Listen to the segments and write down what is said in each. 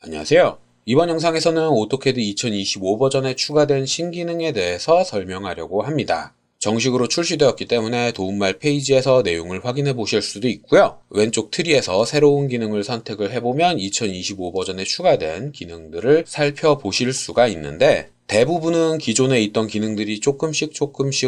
안녕하세요. 이번 영상에서는 오토캐드 2025 버전에 추가된 신기능에 대해서 설명하려고 합니다. 정식으로 출시되었기 때문에 도움말 페이지에서 내용을 확인해 보실 수도 있고요. 왼쪽 트리에서 새로운 기능을 선택을 해보면 2025 버전에 추가된 기능들을 살펴보실 수가 있는데, 대부분은 기존에 있던 기능들이 조금씩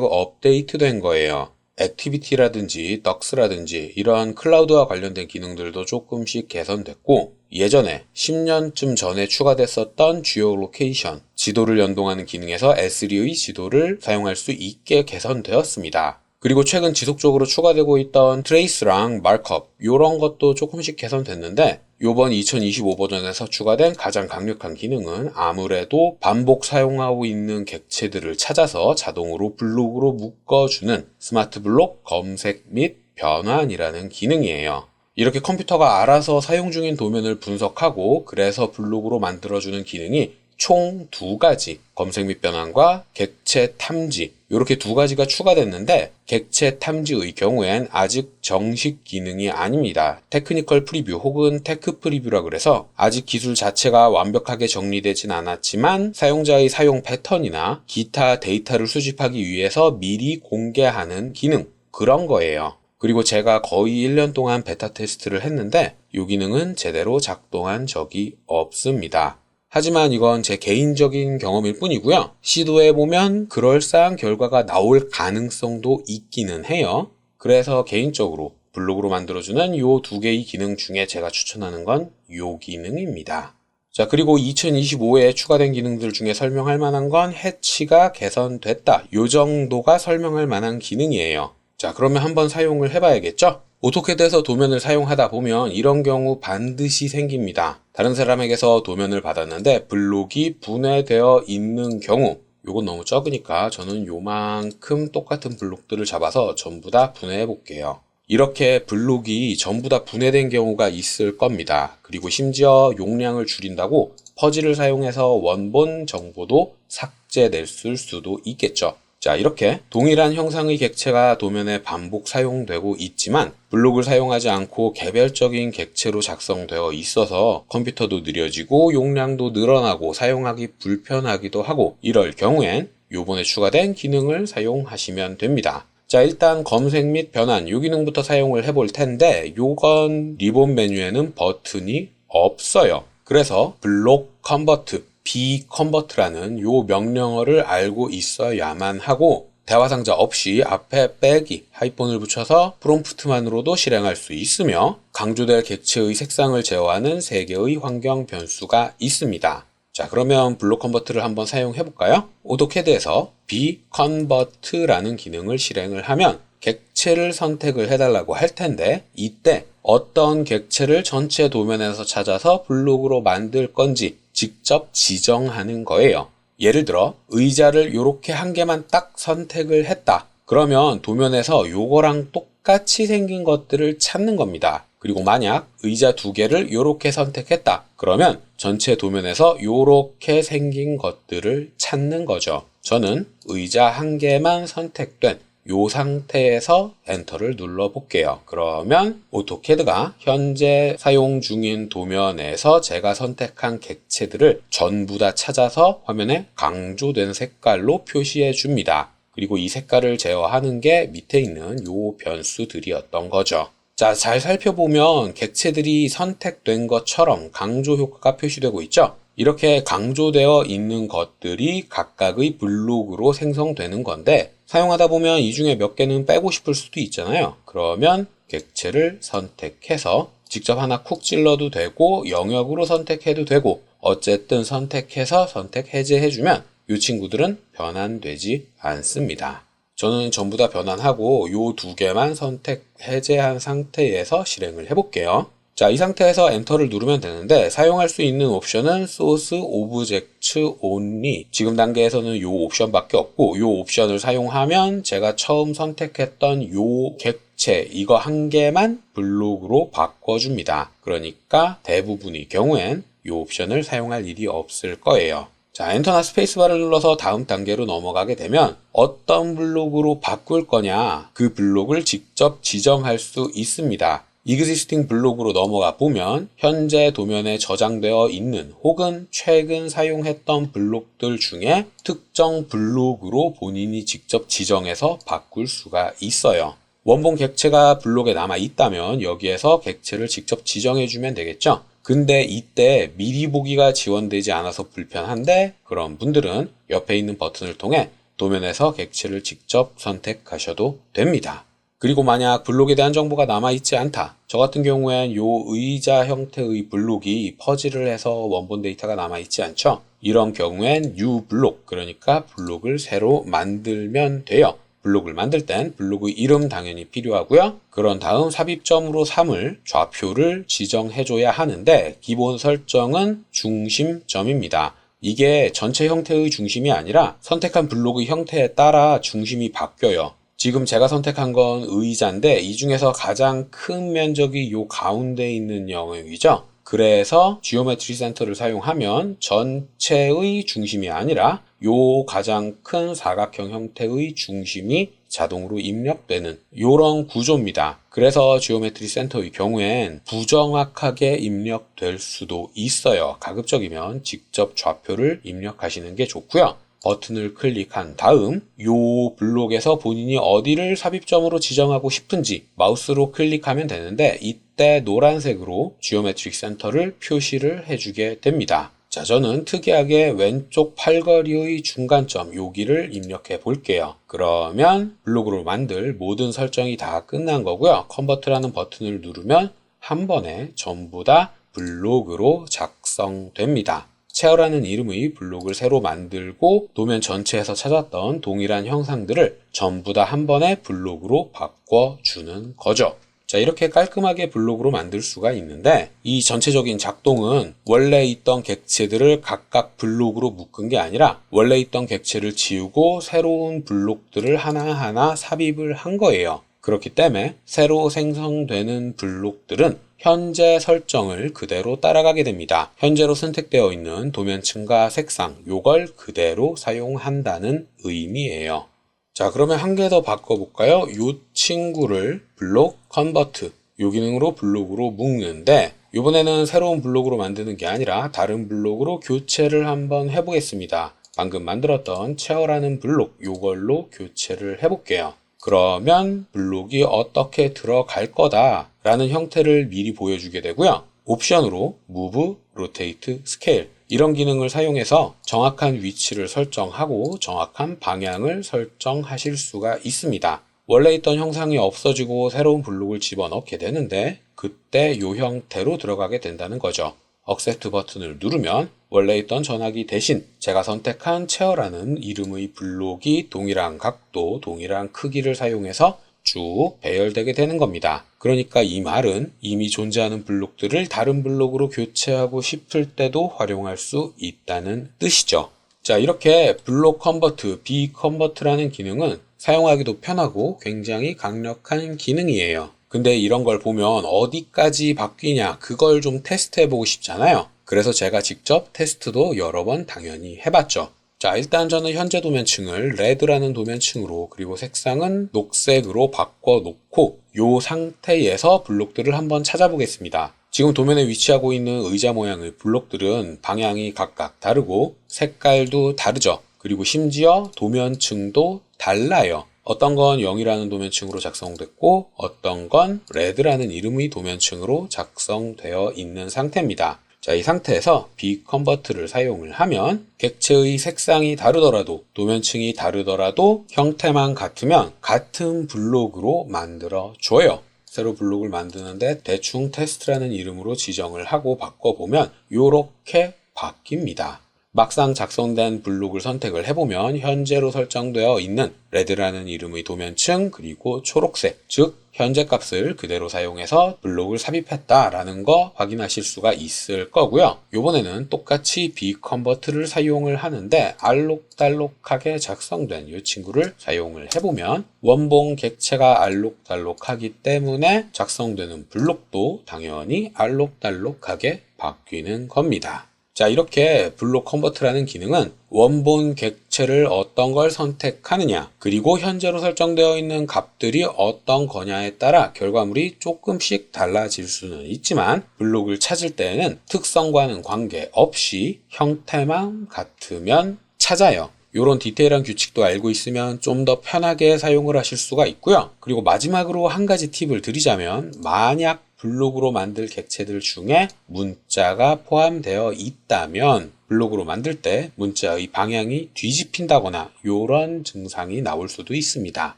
업데이트 된 거예요. 액티비티라든지 덕스라든지 이런 클라우드와 관련된 기능들도 조금씩 개선됐고, 예전에 10년쯤 전에 추가됐었던 지오로케이션, 지도를 연동하는 기능에서 S3의 지도를 사용할 수 있게 개선되었습니다. 그리고 최근 지속적으로 추가되고 있던 트레이스랑 마크업, 이런 것도 조금씩 개선됐는데, 요번 2025 버전에서 추가된 가장 강력한 기능은 아무래도 반복 사용하고 있는 객체들을 찾아서 자동으로 블록으로 묶어주는 스마트 블록 검색 및 변환이라는 기능이에요. 이렇게 컴퓨터가 알아서 사용 중인 도면을 분석하고 그래서 블록으로 만들어주는 기능이 총 2가지, 검색 및 변환과 객체 탐지, 이렇게 2가지가 추가됐는데, 객체 탐지의 경우엔 아직 정식 기능이 아닙니다. 테크니컬 프리뷰 혹은 테크 프리뷰라 그래서 아직 기술 자체가 완벽하게 정리되진 않았지만 사용자의 사용 패턴이나 기타 데이터를 수집하기 위해서 미리 공개하는 기능, 그런 거예요. 그리고 제가 거의 1년 동안 베타 테스트를 했는데 이 기능은 제대로 작동한 적이 없습니다. 하지만 이건 제 개인적인 경험일 뿐이고요. 시도해보면 그럴싸한 결과가 나올 가능성도 있기는 해요. 그래서 개인적으로 블록으로 만들어주는 이 2개의 기능 중에 제가 추천하는 건 이 기능입니다. 자, 그리고 2025에 추가된 기능들 중에 설명할 만한 건 해치가 개선됐다, 이 정도가 설명할 만한 기능이에요. 자, 그러면 한번 사용을 해봐야겠죠? 오토캐드에서 도면을 사용하다 보면 이런 경우 반드시 생깁니다. 다른 사람에게서 도면을 받았는데 블록이 분해되어 있는 경우, 요건 너무 적으니까 저는 요만큼 똑같은 블록들을 잡아서 전부 다 분해해 볼게요. 이렇게 블록이 전부 다 분해된 경우가 있을 겁니다. 그리고 심지어 용량을 줄인다고 퍼즐을 사용해서 원본 정보도 삭제될 수도 있겠죠. 자, 이렇게 동일한 형상의 객체가 도면에 반복 사용되고 있지만 블록을 사용하지 않고 개별적인 객체로 작성되어 있어서 컴퓨터도 느려지고 용량도 늘어나고 사용하기 불편하기도 하고, 이럴 경우엔 요번에 추가된 기능을 사용하시면 됩니다. 자, 일단 검색 및 변환, 요 기능부터 사용을 해볼 텐데, 요건 리본 메뉴에는 버튼이 없어요. 그래서 블록 컨버트, bconvert라는 요 명령어를 알고 있어야만 하고, 대화 상자 없이 앞에 빼기, 하이폰을 붙여서 프롬프트만으로도 실행할 수 있으며, 강조될 객체의 색상을 제어하는 3개의 환경 변수가 있습니다. 자, 그러면 블록 컨버트를 한번 사용해 볼까요? 오토캐드에서 bconvert라는 기능을 실행을 하면 객체를 선택을 해달라고 할 텐데, 이때 어떤 객체를 전체 도면에서 찾아서 블록으로 만들 건지 직접 지정하는 거예요. 예를 들어 의자를 이렇게 한 개만 딱 선택을 했다. 그러면 도면에서 요거랑 똑같이 생긴 것들을 찾는 겁니다. 그리고 만약 의자 2개를 이렇게 선택했다. 그러면 전체 도면에서 이렇게 생긴 것들을 찾는 거죠. 저는 의자 1개만 선택된 이 상태에서 엔터를 눌러 볼게요. 그러면 오토캐드가 현재 사용 중인 도면에서 제가 선택한 객체들을 전부 다 찾아서 화면에 강조된 색깔로 표시해 줍니다. 그리고 이 색깔을 제어하는 게 밑에 있는 요 변수들이었던 거죠. 자, 잘 살펴보면 객체들이 선택된 것처럼 강조 효과가 표시되고 있죠? 이렇게 강조되어 있는 것들이 각각의 블록으로 생성되는 건데, 사용하다 보면 이 중에 몇 개는 빼고 싶을 수도 있잖아요. 그러면 객체를 선택해서 직접 하나 쿡 찔러도 되고 영역으로 선택해도 되고, 어쨌든 선택해서 선택 해제해주면 이 친구들은 변환되지 않습니다. 저는 전부 다 변환하고 요 2개만 선택 해제한 상태에서 실행을 해볼게요. 자, 이 상태에서 엔터를 누르면 되는데, 사용할 수 있는 옵션은 소스 오브젝트 온리, 지금 단계에서는 요 옵션밖에 없고, 요 옵션을 사용하면 제가 처음 선택했던 요 객체 이거 1개만 블록으로 바꿔줍니다. 그러니까 대부분의 경우엔 요 옵션을 사용할 일이 없을 거예요. 자, 엔터나 스페이스바를 눌러서 다음 단계로 넘어가게 되면 어떤 블록으로 바꿀 거냐, 그 블록을 직접 지정할 수 있습니다. existing 블록으로 넘어가 보면 현재 도면에 저장되어 있는 혹은 최근 사용했던 블록들 중에 특정 블록으로 본인이 직접 지정해서 바꿀 수가 있어요. 원본 객체가 블록에 남아 있다면 여기에서 객체를 직접 지정해주면 되겠죠. 근데 이때 미리 보기가 지원되지 않아서 불편한데 그런 분들은 옆에 있는 버튼을 통해 도면에서 객체를 직접 선택하셔도 됩니다. 그리고 만약 블록에 대한 정보가 남아있지 않다. 저 같은 경우엔 요 의자 형태의 블록이 퍼즐을 해서 원본 데이터가 남아있지 않죠. 이런 경우엔 new 블록, 그러니까 블록을 새로 만들면 돼요. 블록을 만들 땐 블록의 이름 당연히 필요하고요. 그런 다음 삽입점으로 삼을 좌표를 지정해줘야 하는데 기본 설정은 중심점입니다. 이게 전체 형태의 중심이 아니라 선택한 블록의 형태에 따라 중심이 바뀌어요. 지금 제가 선택한 건 의자인데 이 중에서 가장 큰 면적이 요 가운데 있는 영역이죠. 그래서 지오메트리 센터를 사용하면 전체의 중심이 아니라 요 가장 큰 사각형 형태의 중심이 자동으로 입력되는 요런 구조입니다. 그래서 지오메트리 센터의 경우엔 부정확하게 입력될 수도 있어요. 가급적이면 직접 좌표를 입력하시는 게 좋고요. 버튼을 클릭한 다음 요 블록에서 본인이 어디를 삽입점으로 지정하고 싶은지 마우스로 클릭하면 되는데 이때 노란색으로 지오메트릭 센터를 표시를 해주게 됩니다. 자, 저는 특이하게 왼쪽 팔걸이의 중간점 여기를 입력해 볼게요. 그러면 블록으로 만들 모든 설정이 다 끝난 거고요. 컨버트라는 버튼을 누르면 한 번에 전부 다 블록으로 작성됩니다. 체어라는 이름의 블록을 새로 만들고 도면 전체에서 찾았던 동일한 형상들을 전부 다 한 번에 블록으로 바꿔주는 거죠. 자, 이렇게 깔끔하게 블록으로 만들 수가 있는데 이 전체적인 작동은 원래 있던 객체들을 각각 블록으로 묶은 게 아니라 원래 있던 객체를 지우고 새로운 블록들을 하나하나 삽입을 한 거예요. 그렇기 때문에 새로 생성되는 블록들은 현재 설정을 그대로 따라가게 됩니다. 현재로 선택되어 있는 도면층과 색상, 요걸 그대로 사용한다는 의미예요. 자, 그러면 한 개 더 바꿔볼까요? 이 친구를 블록 컨버트, 요 기능으로 블록으로 묶는데 이번에는 새로운 블록으로 만드는 게 아니라 다른 블록으로 교체를 한번 해보겠습니다. 방금 만들었던 체어라는 블록, 요걸로 교체를 해볼게요. 그러면 블록이 어떻게 들어갈 거다 라는 형태를 미리 보여주게 되고요. 옵션으로 Move, Rotate, Scale 이런 기능을 사용해서 정확한 위치를 설정하고 정확한 방향을 설정하실 수가 있습니다. 원래 있던 형상이 없어지고 새로운 블록을 집어넣게 되는데 그때 이 형태로 들어가게 된다는 거죠. 억셉트 버튼을 누르면 원래 있던 전화기 대신 제가 선택한 체어라는 이름의 블록이 동일한 각도, 동일한 크기를 사용해서 쭉 배열되게 되는 겁니다. 그러니까 이 말은 이미 존재하는 블록들을 다른 블록으로 교체하고 싶을 때도 활용할 수 있다는 뜻이죠. 자, 이렇게 블록 컨버트, B 컨버트라는 기능은 사용하기도 편하고 굉장히 강력한 기능이에요. 근데 이런 걸 보면 어디까지 바뀌냐 그걸 좀 테스트해보고 싶잖아요. 그래서 제가 직접 테스트도 여러 번 당연히 해봤죠. 자, 일단 저는 현재 도면층을 레드라는 도면층으로 그리고 색상은 녹색으로 바꿔놓고 이 상태에서 블록들을 한번 찾아보겠습니다. 지금 도면에 위치하고 있는 의자 모양의 블록들은 방향이 각각 다르고 색깔도 다르죠. 그리고 심지어 도면층도 달라요. 어떤 건 0이라는 도면층으로 작성됐고 어떤 건 레드라는 이름의 도면층으로 작성되어 있는 상태입니다. 자, 이 상태에서 B컨버트를 사용을 하면 객체의 색상이 다르더라도 도면층이 다르더라도 형태만 같으면 같은 블록으로 만들어줘요. 새로 블록을 만드는데 대충 테스트라는 이름으로 지정을 하고 바꿔보면 이렇게 바뀝니다. 막상 작성된 블록을 선택을 해보면 현재로 설정되어 있는 레드라는 이름의 도면층 그리고 초록색, 즉 현재 값을 그대로 사용해서 블록을 삽입했다라는 거 확인하실 수가 있을 거고요. 이번에는 똑같이 B컨버트를 사용을 하는데 알록달록하게 작성된 이 친구를 사용을 해보면 원본 객체가 알록달록하기 때문에 작성되는 블록도 당연히 알록달록하게 바뀌는 겁니다. 자, 이렇게 블록 컨버트라는 기능은 원본 객체를 어떤 걸 선택하느냐, 그리고 현재로 설정되어 있는 값들이 어떤 거냐에 따라 결과물이 조금씩 달라질 수는 있지만 블록을 찾을 때에는 특성과는 관계없이 형태만 같으면 찾아요. 이런 디테일한 규칙도 알고 있으면 좀 더 편하게 사용을 하실 수가 있고요. 그리고 마지막으로 한 가지 팁을 드리자면, 만약 블록으로 만들 객체들 중에 문자가 포함되어 있다면 블록으로 만들 때 문자의 방향이 뒤집힌다거나 이런 증상이 나올 수도 있습니다.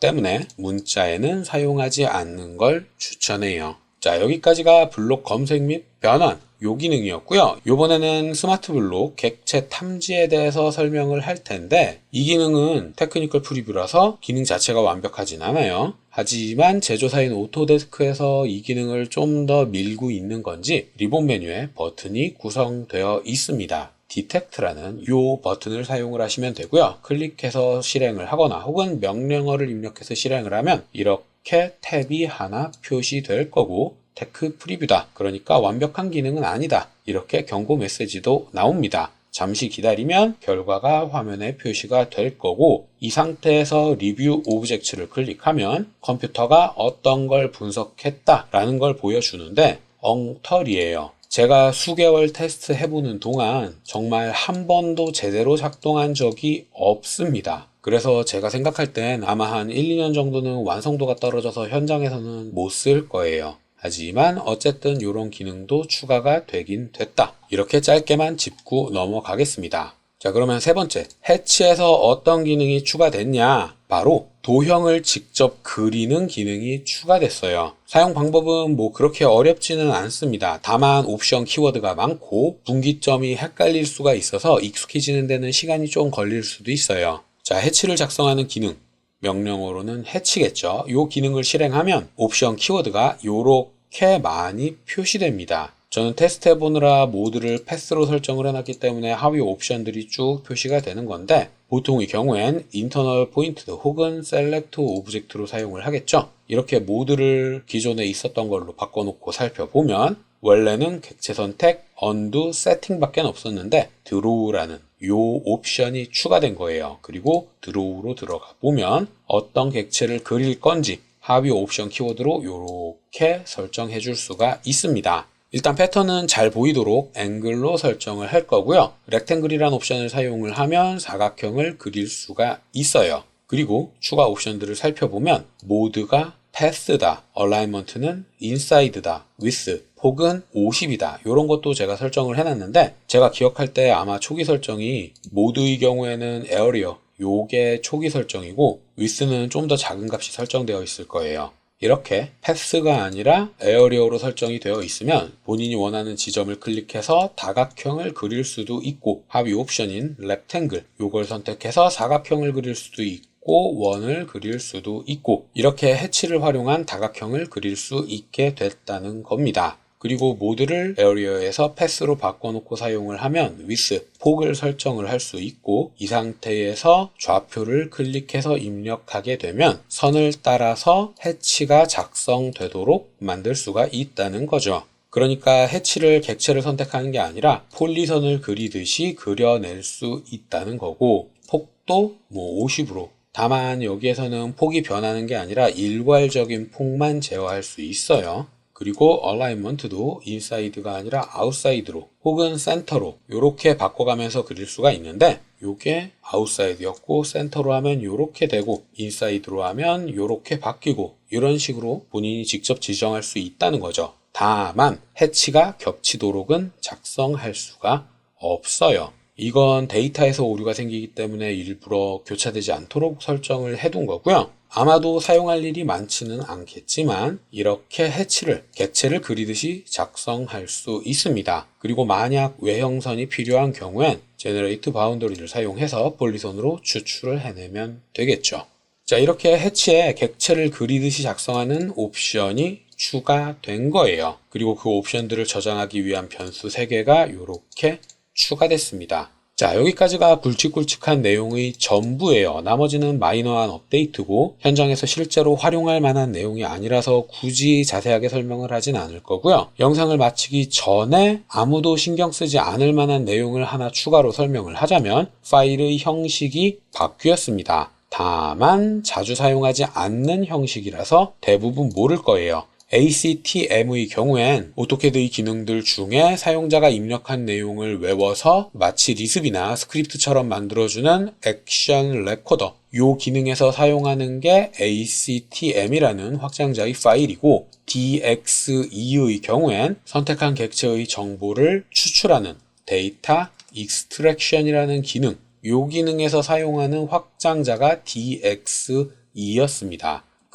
때문에 문자에는 사용하지 않는 걸 추천해요. 자, 여기까지가 블록 검색 및 변환 요 기능이었고요. 요번에는 스마트 블록 객체 탐지에 대해서 설명을 할 텐데, 이 기능은 테크니컬 프리뷰라서 기능 자체가 완벽하진 않아요. 하지만 제조사인 오토데스크에서 이 기능을 좀 더 밀고 있는 건지 리본 메뉴에 버튼이 구성되어 있습니다. 디텍트라는 이 버튼을 사용을 하시면 되고요. 클릭해서 실행을 하거나 혹은 명령어를 입력해서 실행을 하면 이렇게 탭이 하나 표시될 거고, 테크 프리뷰다, 그러니까 완벽한 기능은 아니다, 이렇게 경고 메시지도 나옵니다. 잠시 기다리면 결과가 화면에 표시가 될 거고, 이 상태에서 리뷰 오브젝트를 클릭하면 컴퓨터가 어떤 걸 분석했다 라는 걸 보여주는데, 엉터리예요. 제가 수개월 테스트 해보는 동안 정말 한 번도 제대로 작동한 적이 없습니다. 그래서 제가 생각할 땐 아마 한 1, 2년 정도는 완성도가 떨어져서 현장에서는 못 쓸 거예요. 하지만 어쨌든 이런 기능도 추가가 되긴 됐다. 이렇게 짧게만 짚고 넘어가겠습니다. 자, 그러면 세 번째, 해치에서 어떤 기능이 추가됐냐? 바로 도형을 직접 그리는 기능이 추가됐어요. 사용 방법은 뭐 그렇게 어렵지는 않습니다. 다만 옵션 키워드가 많고 분기점이 헷갈릴 수가 있어서 익숙해지는 데는 시간이 좀 걸릴 수도 있어요. 자, 해치를 작성하는 기능, 명령어로는 해치겠죠. 이 기능을 실행하면 옵션 키워드가 이렇게 많이 표시됩니다. 저는 테스트 해보느라 모드를 패스로 설정을 해놨기 때문에 하위 옵션들이 쭉 표시가 되는 건데, 보통의 경우엔 인터널 포인트 혹은 셀렉트 오브젝트로 사용을 하겠죠. 이렇게 모드를 기존에 있었던 걸로 바꿔놓고 살펴보면 원래는 객체 선택, 언두, 세팅밖에 없었는데 드로우라는 요 옵션이 추가된 거예요. 그리고 드로우로 들어가 보면 어떤 객체를 그릴 건지 하위 옵션 키워드로 이렇게 설정해 줄 수가 있습니다. 일단 패턴은 잘 보이도록 앵글로 설정을 할 거고요. 렉탱글이라는 옵션을 사용을 하면 사각형을 그릴 수가 있어요. 그리고 추가 옵션들을 살펴보면 모드가 패스다, 얼라이먼트는 인사이드다, 위스, 폭은 50이다, 이런 것도 제가 설정을 해놨는데, 제가 기억할 때 아마 초기 설정이 모드의 경우에는 에어리어, 요게 초기 설정이고 위스는 좀 더 작은 값이 설정되어 있을 거예요. 이렇게 패스가 아니라 에어리어로 설정이 되어 있으면 본인이 원하는 지점을 클릭해서 다각형을 그릴 수도 있고, 하위 옵션인 렉탱글 요걸 선택해서 사각형을 그릴 수도 있고 원을 그릴 수도 있고, 이렇게 해치를 활용한 다각형을 그릴 수 있게 됐다는 겁니다. 그리고 모드를 에어리어에서 패스로 바꿔놓고 사용을 하면 위스, 폭을 설정을 할 수 있고, 이 상태에서 좌표를 클릭해서 입력하게 되면 선을 따라서 해치가 작성되도록 만들 수가 있다는 거죠. 그러니까 해치를 객체를 선택하는 게 아니라 폴리선을 그리듯이 그려낼 수 있다는 거고, 폭도 50으로, 다만 여기에서는 폭이 변하는 게 아니라 일괄적인 폭만 제어할 수 있어요. 그리고 얼라이먼트도 인사이드가 아니라 아웃사이드로 혹은 센터로 이렇게 바꿔가면서 그릴 수가 있는데, 이게 아웃사이드였고 센터로 하면 이렇게 되고 인사이드로 하면 이렇게 바뀌고, 이런 식으로 본인이 직접 지정할 수 있다는 거죠. 다만 해치가 겹치도록은 작성할 수가 없어요. 이건 데이터에서 오류가 생기기 때문에 일부러 교차되지 않도록 설정을 해둔 거고요. 아마도 사용할 일이 많지는 않겠지만 이렇게 해치를 객체를 그리듯이 작성할 수 있습니다. 그리고 만약 외형선이 필요한 경우엔 제너레이트 바운더리를 사용해서 폴리선으로 추출을 해내면 되겠죠. 자, 이렇게 해치에 객체를 그리듯이 작성하는 옵션이 추가된 거예요. 그리고 그 옵션들을 저장하기 위한 변수 3개가 이렇게 추가됐습니다. 자, 여기까지가 굵직굵직한 내용의 전부예요. 나머지는 마이너한 업데이트고 현장에서 실제로 활용할 만한 내용이 아니라서 굳이 자세하게 설명을 하진 않을 거고요. 영상을 마치기 전에 아무도 신경 쓰지 않을 만한 내용을 하나 추가로 설명을 하자면 파일의 형식이 바뀌었습니다. 다만 자주 사용하지 않는 형식이라서 대부분 모를 거예요. ACTM의 경우엔 오토캐드의 기능들 중에 사용자가 입력한 내용을 외워서 마치 리습이나 스크립트처럼 만들어주는 액션 레코더, 이 기능에서 사용하는 게 ACTM이라는 확장자의 파일이고, DXE의 경우엔 선택한 객체의 정보를 추출하는 데이터 익스트랙션이라는 기능, 이 기능에서 사용하는 확장자가 DXE였습니다.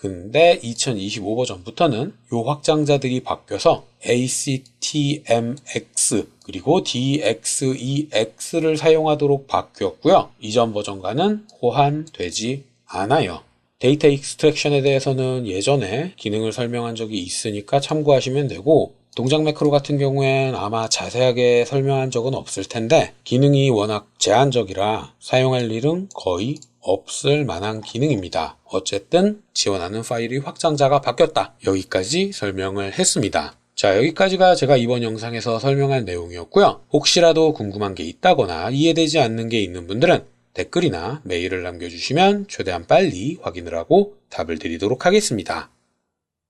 근데 2025 버전부터는 이 확장자들이 바뀌어서 ACTMX 그리고 DXEX를 사용하도록 바뀌었고요. 이전 버전과는 호환되지 않아요. 데이터 익스트랙션에 대해서는 예전에 기능을 설명한 적이 있으니까 참고하시면 되고, 동작 매크로 같은 경우엔 아마 자세하게 설명한 적은 없을 텐데 기능이 워낙 제한적이라 사용할 일은 거의 없을 만한 기능입니다. 어쨌든 지원하는 파일의 확장자가 바뀌었다. 여기까지 설명을 했습니다. 자, 여기까지가 제가 이번 영상에서 설명할 내용이었고요. 혹시라도 궁금한 게 있다거나 이해되지 않는 게 있는 분들은 댓글이나 메일을 남겨주시면 최대한 빨리 확인을 하고 답을 드리도록 하겠습니다.